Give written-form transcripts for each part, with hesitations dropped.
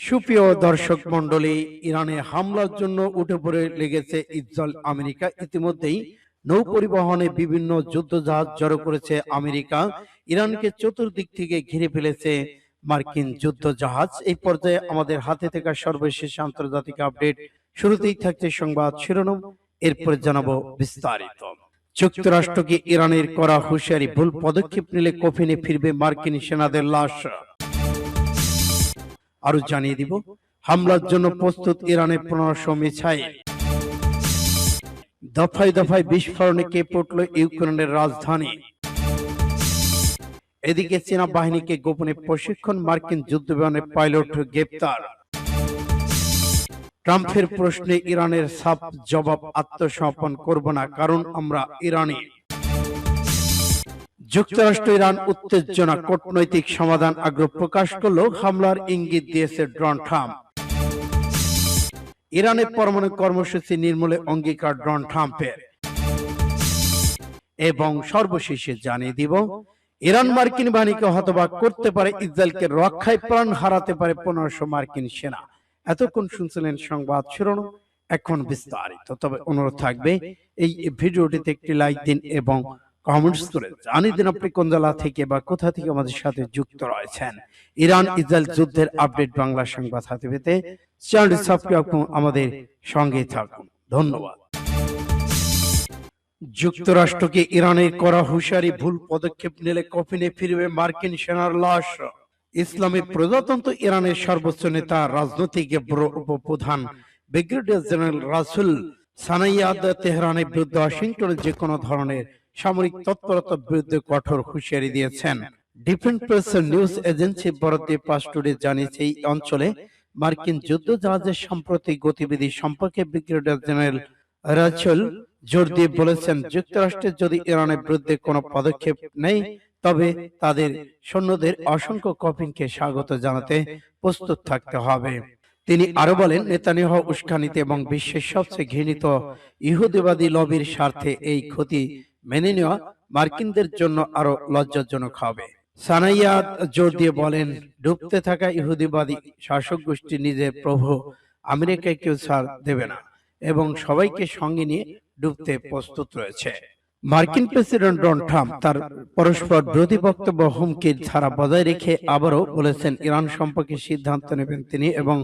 সুপ্রিয় দর্শক মণ্ডলী, ইরানে হামলার জন্য উঠে পড়ে লেগেছে ইসরায়েল আমেরিকা। ইতিমধ্যেই নৌ পরিবহনে বিভিন্ন যুদ্ধজাহাজ জড়ো করেছে আমেরিকা। ইরানকে চতুর্দিক থেকে ঘিরে ফেলেছে মার্কিন যুদ্ধজাহাজ। এই পর্যায়ে আমাদের হাতে থাকা সর্বশেষ আন্তর্জাতিক আপডেট। শুরুতেই থাকছে সংবাদ শিরোনাম, এরপরে জানাবো বিস্তারিত। যুক্তরাষ্ট্রকে ইরানের করা হুঁশিয়ারি, ভুল পদক্ষেপ নিলে কফিনে ফিরবে মার্কিন সেনাদের লাশ। আরো জানিয়ে দিব, হামলার জন্য প্রস্তুত ইরানের 1500 মিসাইল। দফায় দফায় বিস্ফোরণে কেঁপে উঠল ইউক্রেনের রাজধানী। এদিকে চীনা বাহিনীকে গোপনে প্রশিক্ষণ, মার্কিন যুদ্ধবিমানের পাইলট গ্রেপ্তার। ট্রাম্পের প্রশ্নে ইরানের সাফ জবাব, আত্মসমর্পণ করব না, কারণ আমরা ইরানি। যুক্তরাষ্ট্র ইরান উত্তেজনা, কূটনৈতিক সমাধান আগ্রহ প্রকাশ করলেও হামলার ইঙ্গিত দিয়েছে ডোনাল্ড ট্রাম্প। ইরানের পরমাণু কর্মসূচি নির্মূলে অঙ্গীকার ডোনাল্ড ট্রাম্পের। এবং সর্বশেষে জানিয়ে দিব, ইরান মার্কিন বাহিনীকে হতবাক করতে পারে, ইসরায়েলকে রক্ষায় প্রাণ হারাতে পারে 1500 মার্কিন সেনা। এতক্ষণ শুনছিলেন সংবাদ শিরোনাম, এখন বিস্তারিত। তবে অনুরোধ থাকবে, এই ভিডিওটিতে একটি লাইক দিন এবং কমেন্টস করে জানিয়ে দিন আপনি কোন জেলা থেকে বা কোথা থেকে আমাদের সাথে যুক্ত রয়েছেন। ইরান ইসরায়েল যুদ্ধের আপডেট বাংলা সংবাদ হাতে পেতে চ্যানেলটি সাবস্ক্রাইব করুন, আমাদের সঙ্গেই থাকুন। ধন্যবাদ। যুক্তরাষ্ট্রকে ইরানের করা হুঁশিয়ারি, ভুল পদক্ষেপ নিলে কফিনে ফিরবে মার্কিন সেনার লাশ। ইসলামী প্রজাতন্ত্র ইরানের সর্বোচ্চ নেতা, রাজনৈতিক উপপ্রধান ব্রিগেডিয়ার জেনারেল রাসুল সানাইয়াদ তেহরানের বিরুদ্ধে ওয়াশিংটনের যে কোনো ধরনের সামরিক তৎপরতার বিরুদ্ধে কঠোর হুঁশিয়ারি দিয়েছেন। ডিফেন্স প্রেস নিউজ এজেন্সি বরাদ দিয়ে পাস টুডে জানিয়েছে, এই অঞ্চলে মার্কিন যুদ্ধ জাহাজের সাম্প্রতিক গতিবিধি সম্পর্কে ব্রিগেডিয়ার জেনারেল রাসুল জোর দিয়ে বলেছেন, যুক্তরাষ্ট্রের যদি ইরানের বিরুদ্ধে কোনো পদক্ষেপ নেই, তবে তাদের সৈন্যদের অসংখ্য কফিনকে স্বাগত জানাতে প্রস্তুত থাকতে হবে। তিনি আরো বলেন, নেতানিয়াহু উস্কানিতে এবং বিশ্বের সবচেয়ে ঘৃণিত ইহুদিবাদী লবির স্বার্থে এই ক্ষতি মেনে নেওয়া মার্কিনদের জন্য আরো লজ্জাজনক হবে। সানাইয়াদ জোর দিয়ে বলেন, ডুবতে থাকা ইহুদিবাদী শাসক গোষ্ঠী নিজের প্রভু আমেরিকায় কেউ ছাড় দেবে না এবং সবাইকে সঙ্গে নিয়ে ডুবতে প্রস্তুত রয়েছে। মার্কিন প্রেসিডেন্ট ডোনাল্ড ট্রাম্প তার পরস্পর বিরোধী বক্তব্য হুমকির ধারা বজায় রেখে আবারও বলেছেন, ইরান সম্পর্কে সিদ্ধান্ত নেবেন তিনি এবং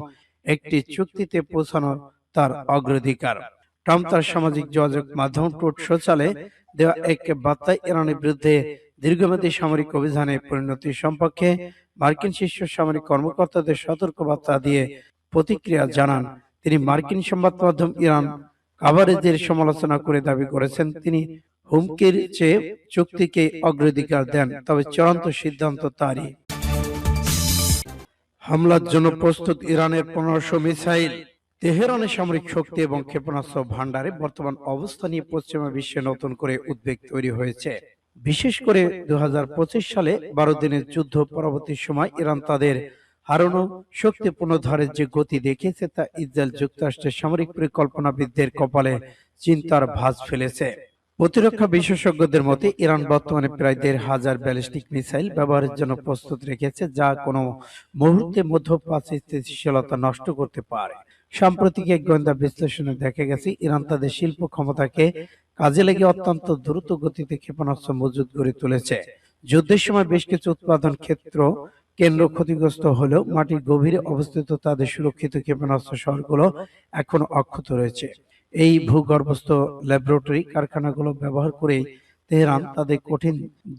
একটি চুক্তিতে পৌঁছানোর তার অগ্রাধিকার। ট্রাম্প তার সামাজিক যোগাযোগ মাধ্যম ট্রুথ সোশ্যালে দেওয়া এক বার্তায় ইরানের বিরুদ্ধে দীর্ঘমেয়াদী সামরিক অভিযানের পরিণতি সম্পর্কে মার্কিন শীর্ষ সামরিক কর্মকর্তাদের সতর্ক বার্তা দিয়ে প্রতিক্রিয়া জানান। তিনি মার্কিন সংবাদ মাধ্যম ইরান কাভারেজের সমালোচনা করে দাবি করেছেন, তিনি হুমকির চেয়ে চুক্তিকে অগ্রাধিকার দেন, তবে চূড়ান্ত সিদ্ধান্ত তারই। হামলার জন্য প্রস্তুত ইরানের 1500 মিসাইল। তেহরানের সামরিক শক্তি এবং ক্ষেপণাস্ত্র ভান্ডারে বর্তমান অবস্থা নিয়ে পশ্চিমা বিশ্বে নতুন করে উদ্বেগ তৈরি হয়েছে। বিশেষ করে 2025 সালে 12 দিনের যুদ্ধ পরবর্তী সময় ইরান তাদের হারানো শক্তি পুনরুদ্ধারের যে গতি দেখিয়েছে, তা ইসরায়েল যুক্তরাষ্ট্রের সামরিক পরিকল্পনাবিদদের কপালে চিন্তার ভাঁজ ফেলেছে। প্রতিরক্ষা বিশেষজ্ঞদের মতে, ইরান বর্তমানে প্রায় 1500 ব্যালিস্টিক মিসাইল ব্যবহারের জন্য প্রস্তুত রেখেছে, যা কোনো মুহূর্তে মধ্যপ্রাচ্যের স্থিতিশীলতা নষ্ট করতে পারে। সাম্প্রতিক এক গোয়েন্দা বিশ্লেষণে দেখা গেছে, ইরান তাদের শিল্প ক্ষমতাকে কাজে লেগে অত্যন্ত দ্রুত গতিতে ক্ষেপণাস্ত্র মজুত গড়ে তুলেছে। যুদ্ধের সময় বেশ কিছু উৎপাদন কেন্দ্র ক্ষতিগ্রস্ত হলেও মাটির গভীরে অবস্থিত তাদের সুরক্ষিত ক্ষেপণাস্ত্র শহরগুলো এখনো অক্ষত রয়েছে। এই ভূগর্ভস্থ ল্যাবরেটরি কারখানাগুলো ব্যবহার করে তেহরান তাদের কঠিন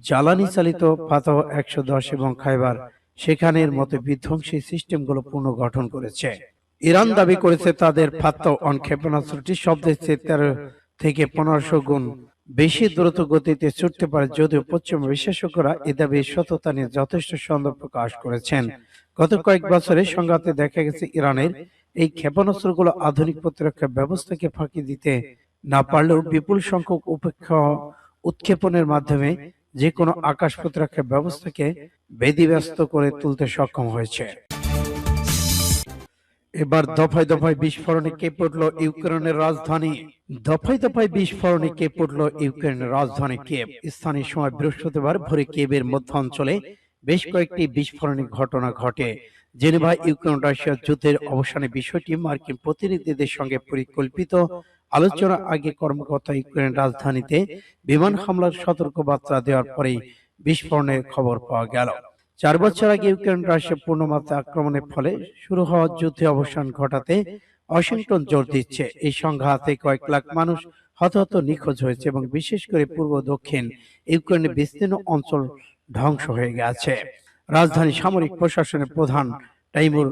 জ্বালানি চালিত ফাতাহ 110 এবং খাইবার সেখানের মতো বিধ্বংসী সিস্টেমগুলো পুনর্গঠন করেছে। ইরান দাবি করেছে, তাদের ফাতাহ অন ক্ষেপণাস্ত্রটি শব্দের চেয়ে 13 থেকে 1500 গুণ বেশি দ্রুত গতিতে ছুটতে পারে, যদিও পশ্চিমা বিশেষজ্ঞরা এ দাবির সত্যতা নিয়ে যথেষ্ট সন্দেহ প্রকাশ করেছেন। গত কয়েক বছরে সংঘাতে দেখা গেছে, ইরানের এই ক্ষেপণাস্ত্রগুলো আধুনিক প্রতিরক্ষা ব্যবস্থাকে ফাঁকি দিতে না পারলেও বিপুল সংখ্যক উৎক্ষেপণের মাধ্যমে যে কোনো আকাশ প্রতিরক্ষা ব্যবস্থাকে বেদিব্যস্ত করে তুলতে সক্ষম হয়েছে। এবার দফায় দফায় বিস্ফোরণে কেঁপে উঠল ইউক্রেনের রাজধানী। দফায় দফায় বিস্ফোরণে কেঁপে উঠল ইউক্রেনের রাজধানী কিয়েভ। স্থানীয় সময় বৃহস্পতিবার ভোরে কিয়েভের মধ্যাঞ্চলে বেশ কয়েকটি বিস্ফোরণের ঘটনা ঘটে, জেনেভায় ইউক্রেন রাশিয়া যুদ্ধের অবসানের বিষয়টি মার্কিন প্রতিনিধিদের সঙ্গে পরিকল্পিত আলোচনার আগে কর্মকর্তা ইউক্রেনের রাজধানীতে বিমান হামলার সতর্কবার্তা দেওয়ার পরেই বিস্ফোরণের খবর পাওয়া গেল। 4 বছর আগে ইউক্রেন রাশিয়া পূর্ণমাত্রা আক্রমণের ফলে শুরু হওয়া যুদ্ধে অবসান ঘটাতে ওয়াশিংটন জোর দিচ্ছে। এই সংঘাতে কয়েক লাখ মানুষ হতাহত নিখোঁজ হয়েছে এবং বিশেষ করে পূর্ব দক্ষিণ ইউক্রেনের বিস্তীর্ণ অঞ্চল ধ্বংস হয়ে গেছে। রাজধানী সামরিক প্রশাসনের প্রধান টাইমুর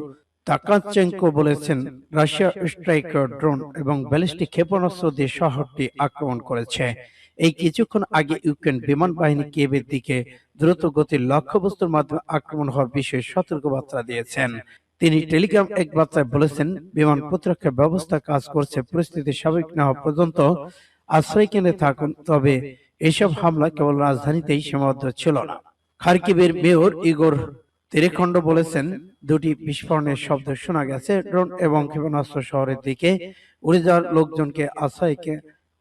তাকাচেঙ্কো বলেছেন, রাশিয়া স্ট্রাইকার ড্রোন এবং ব্যালিস্টিক ক্ষেপণাস্ত্র দিয়ে শহরটি আক্রমণ করেছে। এই কিছুক্ষণ আগে ইউক্রেন বিমান বাহিনী কিয়েভের দিকে দ্রুত গতির লক্ষ্যবস্তুর মাধ্যমে আক্রমণ হওয়ার বিষয়ে সতর্কবার্তা দিয়েছেন। তিনি টেলিগ্রাম এক বার্তায় বলেছেন, বিমান প্রতিরক্ষা ব্যবস্থা কাজ করছে, পরিস্থিতি স্বাভাবিক না হওয়া পর্যন্ত আশ্রয় কেন্দ্রে থাকুন। তবে এসব হামলা কেবল রাজধানীতেই সীমাবদ্ধ ছিল না। খার্কিভের মেয়র ইগোর তেরেখন্ড বলেছেন, দুটি বিস্ফোরণের শব্দ শোনা গেছে। ড্রোন এবং ক্ষেপণাস্ত্র শহরের দিকে উড়ে যাওয়ার লোকজনকে আশ্রয়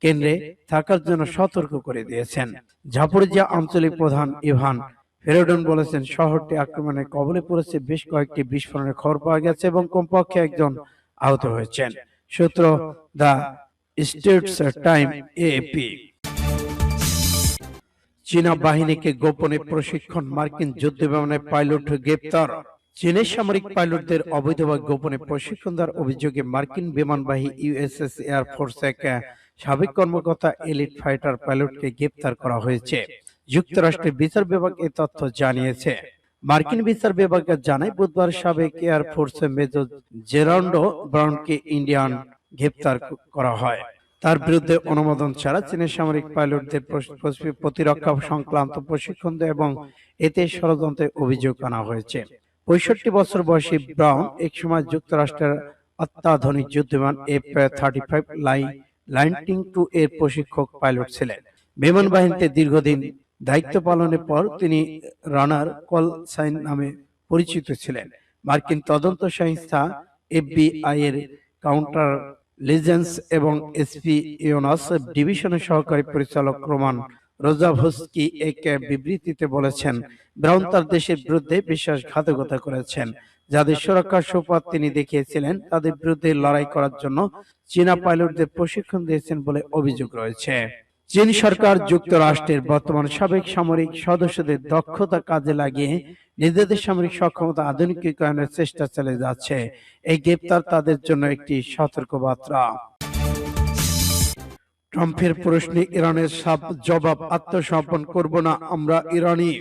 কেন্দ্রে থাকার জন্য সতর্ক করে দিয়েছেন। জাপোরিজিয়া আঞ্চলিক প্রধান ইভান ফেরোডন বলেছেন, শহরটি আক্রমণের কবলে পড়েছে, বেশ কয়েকটি বিস্ফোরণের খবর পাওয়া গেছে এবং কমপক্ষে একজন আহত হয়েছেন। সূত্র দ্য স্টেটস টাইম এএপি। চীনা বাহিনীকে গোপনে প্রশিক্ষণ, মার্কিন যুদ্ধ বিমানের পাইলট গ্রেপ্তার। চীনের সামরিক পাইলটদের অবৈধভাবে গোপনে প্রশিক্ষণ দেওয়ার অভিযোগে মার্কিন বিমানবাহী ইউএসএস এয়ারফোর্স এক সাবেক কর্মকর্তা এলিট ফাইটার পাইলটকে গ্রেপ্তার করা হয়েছে। যুক্তরাষ্ট্রের বিচার বিভাগ এই তথ্য জানিয়েছে। মার্কিন বিচার বিভাগ জানায়, বুধবার সাবেক এয়ারফোর্স মেজর জেরান্ডো ব্রাউনকে ইন্ডিয়ান গ্রেপ্তার করা হয়। তার বিরুদ্ধে অনুমোদন ছাড়া চীনের সামরিক পাইলটদের প্রতিরক্ষা সংক্রান্ত প্রশিক্ষণ দেয় এবং এতে ষড়যন্ত্রের অভিযোগ আনা হয়েছে। 65 বছর বয়সী ব্রাউন একসময় যুক্তরাষ্ট্রের অত্যাধুনিক যুদ্ধবিমান F-35 লাইটনিং II এর প্রশিক্ষক পাইলট ছিলেন। বিমান বাহিনীতে দীর্ঘদিন দায়িত্ব পালনের পর তিনি রানার কল সাইন নামে পরিচিত ছিলেন। মার্কিন তদন্ত সংস্থা FBI এর কাউন্টার লিজেন্স এবং এসপিওনাস ডিভিশনের সহকারী পরিচালক রোমান রোজাভস্কি এক বিবৃতিতে বলেছেন, ব্রাউন তার দেশের বিরুদ্ধে বিশ্বাসঘাতকতা করেছেন। যাদের সুরক্ষার সুপার তিনি দেখিয়েছিলেন, তাদের বিরুদ্ধে লড়াই করার জন্য চীনা পাইলটদের প্রশিক্ষণ দিয়েছেন বলে অভিযোগ রয়েছে। চীন সরকার যুক্তরাষ্ট্রের বর্তমান সাবেক সামরিক সদস্যদের দক্ষতা কাজে লাগিয়ে নিজেদের সামরিক সক্ষমতা আধুনিকীকরণের চেষ্টা চালিয়ে যাচ্ছে। এই গ্রেপ্তার তাদের জন্য একটি সতর্কবার্তা। ট্রাম্পের প্রশ্নে ইরানের সাফ জবাব, আত্মসমর্পণ করব না আমরা ইরানি।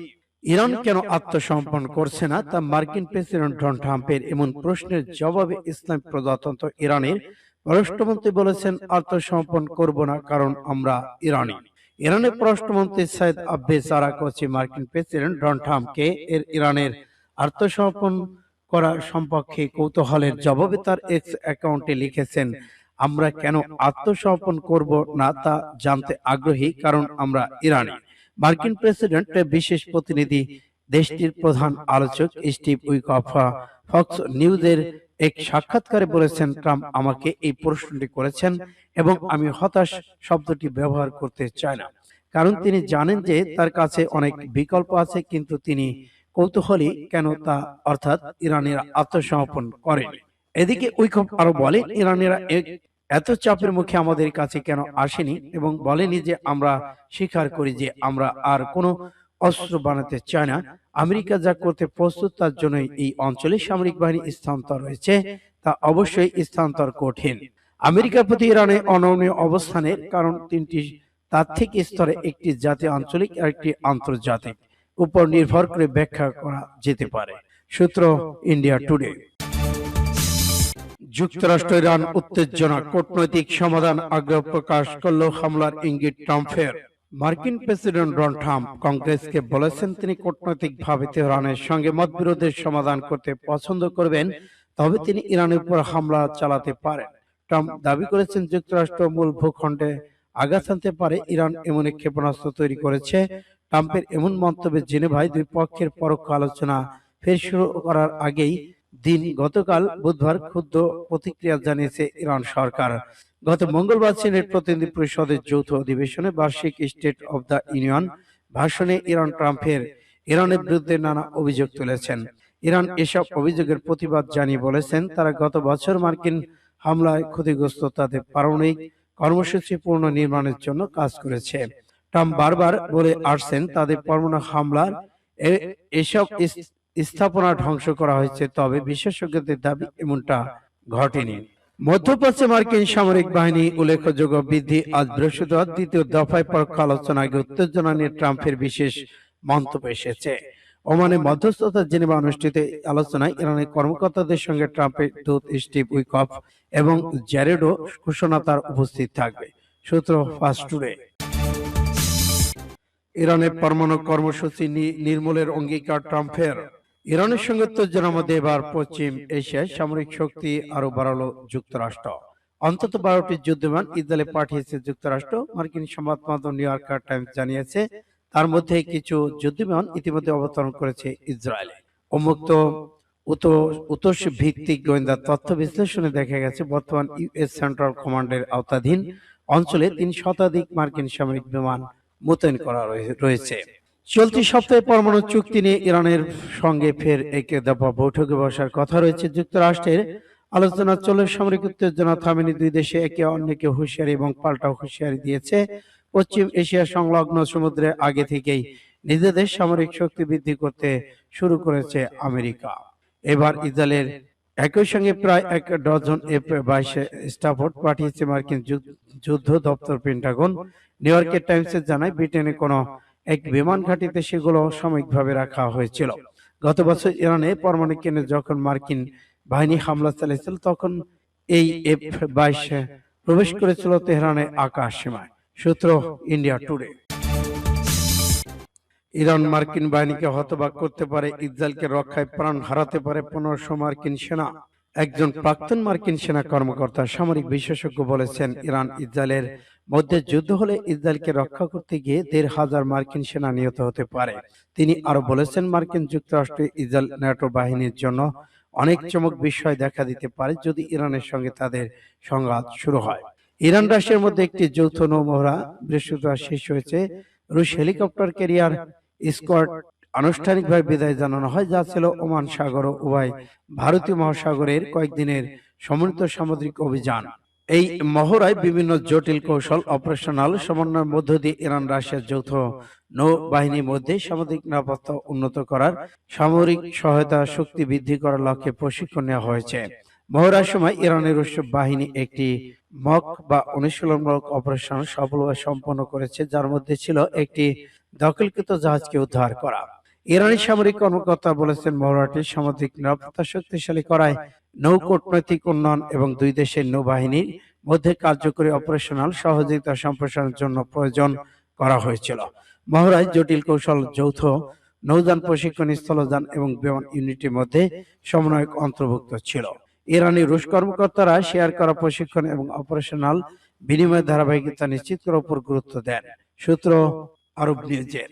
ইরান কেন আত্মসমর্পণ করছে না, তা মার্কিন প্রেসিডেন্ট ডোনাল্ড ট্রাম্পের এমন প্রশ্নের জবাবে ইসলাম প্রজাতন্ত্র ইরানের পররাষ্ট্রমন্ত্রী বলেছেন, আত্মসমর্পণ করব না কারণ আমরা ইরানি। ইরানের পররাষ্ট্রমন্ত্রী সাইদ আব্বাস আরাকচি মার্কিন প্রেসিডেন্ট ডোনাল্ড ট্রাম্পকে ইরানের আত্মসমর্পণ করার সম্পর্কে কৌতূহলের জবাবে তার এক্স অ্যাকাউন্টে লিখেছেন, আমরা কেন আত্মসমর্পণ করব না তা জানতে আগ্রহী কারণ আমরা ইরানি। মার্কিন প্রেসিডেন্টের বিশেষ প্রতিনিধি দেশটির প্রধান আলোচক স্টিভ উইকফ ফক্স নিউজের এক সাক্ষাৎকারে বলেছেন, ট্রাম্প আমাকে এই প্রশ্নটি করেছেন এবং আমি হতাশ শব্দটি ব্যবহার করতে চাই না, কারণ তিনি জানেন যে তার কাছে অনেক বিকল্প আছে, কিন্তু তিনি কৌতূহলী কেন তা অর্থাৎ ইরানিরা আত্মসমর্পণ করেনি। এদিকে উইকফ আরো বলেন, ইরানিরা এত চাপের মুখে আমাদের কাছে কেন আসেনি এবং বলেনি যে আমরা স্বীকার করি যে আমরা আর কোনো অস্ত্র বানাতে চাই না। আমেরিকা যা করতে প্রস্তুত তার জন্য এই অঞ্চলে সামরিক বাহিনী স্থানান্তর হয়েছে, তা অবশ্যই স্থানান্তর কঠিন। আমেরিকার প্রতি ইরানের অনমনীয় অবস্থানের কারণ তিনটি তাত্ত্বিক স্তরে, একটি জাতীয় আঞ্চলিক আর একটি আন্তর্জাতিক উপর নির্ভর করে ব্যাখ্যা করা যেতে পারে। সূত্র ইন্ডিয়া টুডে। যুক্তরাষ্ট্র ইরান উত্তেজনা, কূটনৈতিক সমাধান আগ্রহ প্রকাশ করল, হামলার ইঙ্গিত ট্রাম্পের। মার্কিন প্রেসিডেন্ট ডোনাল্ড ট্রাম্প কংগ্রেসকে বলেছেন তিনি কূটনৈতিকভাবে তেহরানের সঙ্গে মতবিরোধের সমাধান করতে পছন্দ করবেন, তবে তিনি ইরানের উপর হামলা চালাতে পারেন। ট্রাম্প দাবি করেছেন, যুক্তরাষ্ট্র মূল ভূখণ্ডে আঘাত আনতে পারে ইরান এমন এক ক্ষেপণাস্ত্র তৈরি করেছে। ট্রাম্পের এমন মন্তব্যে জেনেভায় দুই পক্ষের পরোক্ষ আলোচনা ফের শুরু করার আগেই গতকাল বুধবার ক্ষুব্ধ প্রতিক্রিয়া জানিয়েছে ইরান সরকার। গত মঙ্গলবার চীনের প্রতিনিধি পরিষদের যৌথ অধিবেশনে বার্ষিক স্টেট অব দ্য ইউনিয়ন ভাষণে ট্রাম্পের ইরানের বিরুদ্ধে নানা অভিযোগ তুলেছেন। ইরান এসব অভিযোগের প্রতিবাদ জানিয়ে বলেছেন, তারা গত বছর মার্কিন হামলায় ক্ষতিগ্রস্ত তাদের পারমাণবিক কর্মসূচি পুনর্নির্মাণের জন্য কাজ করেছে। ট্রাম্প বারবার বলে আসছেন, তাদের পরমাণু হামলার এসব স্থাপনা ধ্বংস করা হয়েছে, তবে বিশেষজ্ঞদের দাবি এমনটা ঘটেনি। মধ্যপ্রাচ্যে মার্কিন সামরিক বাহিনী উল্লেখযোগ্য বৃদ্ধি। আজ বৃহস্পতিবার দ্বিতীয় দফায় পরোক্ষ আলোচনা আগে উত্তেজনা নিয়ে ট্রাম্পের বিশেষ মন্তব্য এসেছে। ওমানে মধ্যস্থতা জেনেভা অনুষ্ঠিত আলোচনায় ইরানের কর্মকর্তাদের সঙ্গে ট্রাম্পের দূত স্টিভ উইকফ এবং জ্যারেডো কুশনা তার উপস্থিত থাকবে, সূত্র ফাস্ট টুডে। ইরানের পরমাণু কর্মসূচি নির্মূলের অঙ্গীকার ট্রাম্পের। ইরানের সঙ্গে উত্তেজনার মধ্যে এবার পশ্চিম এশিয়ায় সামরিক শক্তি আরো বাড়ালো যুক্তরাষ্ট্র। অন্তত 12টি যুদ্ধবিমান ইসরায়েলে পাঠিয়েছে যুক্তরাষ্ট্র। মার্কিন সংবাদ মাধ্যম নিউ ইয়র্কার টাইমস জানিয়েছে, তার মধ্যে কিছু যুদ্ধবিমান ইতিমধ্যে অবতরণ করেছে ইসরায়েলে। উন্মুক্ত উতোষ ভিত্তিক গোয়েন্দা তথ্য বিশ্লেষণে দেখা গেছে, বর্তমান ইউএস সেন্ট্রাল কমান্ডের আওতাধীন অঞ্চলে 3 শতাধিক মার্কিন সামরিক বিমান মোতায়েন করা রয়েছে। চলতি সপ্তাহে পরমাণু চুক্তি নিয়ে ইরানের সঙ্গে ফের এক দফা বৈঠকে বসার কথা রয়েছে যুক্তরাষ্ট্রের। আলোচনা চলে সামরিক উত্তেজনা থামেনি, দুই দেশে একে অন্যকে হুঁশিয়ারি এবং পাল্টা হুঁশিয়ারি দিয়েছে। পশ্চিম এশিয়া সংলগ্ন সমুদ্রে আগে থেকেই নিজেদের সামরিক শক্তি বৃদ্ধি করতে শুরু করেছে আমেরিকা। এবার ইসরায়েলের একই সঙ্গে প্রায় 1 ডজন F-22 স্টাফোর্ড পাঠিয়েছে মার্কিন যুদ্ধ দপ্তর পেন্টাগন। নিউ ইয়র্কের টাইমসে জানায়, ব্রিটেনে কোনো এক বিমান ঘাঁটিতে সেগুলো সাময়িকভাবে রাখা হয়েছিল। গত বছর ইরানে পরমাণু কেন্দ্রে যখন মার্কিন বাহিনী হামলা চালিয়েছিল, তখন এই F-22 প্রবেশ করেছিল তেহরানের আকাশ সীমায়, সূত্র ইন্ডিয়া টুডে। ইরান মার্কিন বাহিনীকে হতবাক করতে পারে, ইসরায়েলকে রক্ষায় প্রাণ হারাতে পারে 1500 মার্কিন সেনা। একজন প্রাক্তন মার্কিন সেনা কর্মকর্তা সামরিক বিশেষজ্ঞ বলেছেন, ইরান ইসরায়েলের মধ্যে যুদ্ধ হলে ইসরায়েলকে রক্ষা করতে গিয়ে 1500 মার্কিন সেনা নিহত হতে পারে। তিনি আরো বলেছেন, মার্কিন যুক্তরাষ্ট্রে ইসরায়েল ন্যাটো বাহিনীর জন্য অনেক চমক বিষয় দেখা দিতে পারে যদি ইরানের সঙ্গে তাদের সংঘাত শুরু হয়। ইরান রাশিয়ার মধ্যে একটি যৌথ নৌমহড়া বৃহস্পতিবার শেষ হয়েছে। রুশ হেলিকপ্টার ক্যারিয়ার স্কোয়াড আনুষ্ঠানিকভাবে বিদায় জানানো হয়, যা ছিল ওমান সাগর ও উভয় ভারতীয় মহাসাগরের কয়েকদিনের সমন্বিত সামুদ্রিক অভিযান। এই মহড়ায় বিভিন্ন জটিল কৌশল অপারেশনাল সমন্বয়ের মধ্য দিয়ে ইরান রাশিয়ার যৌথ নৌবাহিনীর মধ্যে সামুদ্রিক নিরাপত্তা উন্নত করার, সামরিক সহায়তা শক্তি বৃদ্ধি করার লক্ষ্যে প্রশিক্ষণ নেওয়া হয়েছে। মহড়ার সময় ইরানের রুশ বাহিনী একটি মক বা অনুশীলনমূলক অপারেশন সফলভাবে সম্পন্ন করেছে, যার মধ্যে ছিল একটি দখলকৃত জাহাজকে উদ্ধার করা। ইরানি সামরিক কর্মকর্তা বলেছেন, মহড়াটি সামুদ্রিক নিরাপত্তা শক্তিশালী করায়, নৌকূটনৈতিক উন্নয়ন এবং দুই দেশের নৌবাহিনীর মধ্যে কার্যকরী অপারেশনাল সহযোগিতা সম্প্রসারণের জন্য প্রয়োজন করা হয়েছিল। মহড়ায় জটিল কৌশল, যৌথ নৌযান প্রশিক্ষণ, স্থলযান এবং বিমান ইউনিটের মধ্যে সমন্বয় অন্তর্ভুক্ত ছিল। ইরানি রুশ কর্মকর্তারা শেয়ার করা প্রশিক্ষণ এবং অপারেশনাল বিনিময়ের ধারাবাহিকতা নিশ্চিত করার উপর গুরুত্ব দেন, সূত্র আরব নিউজের।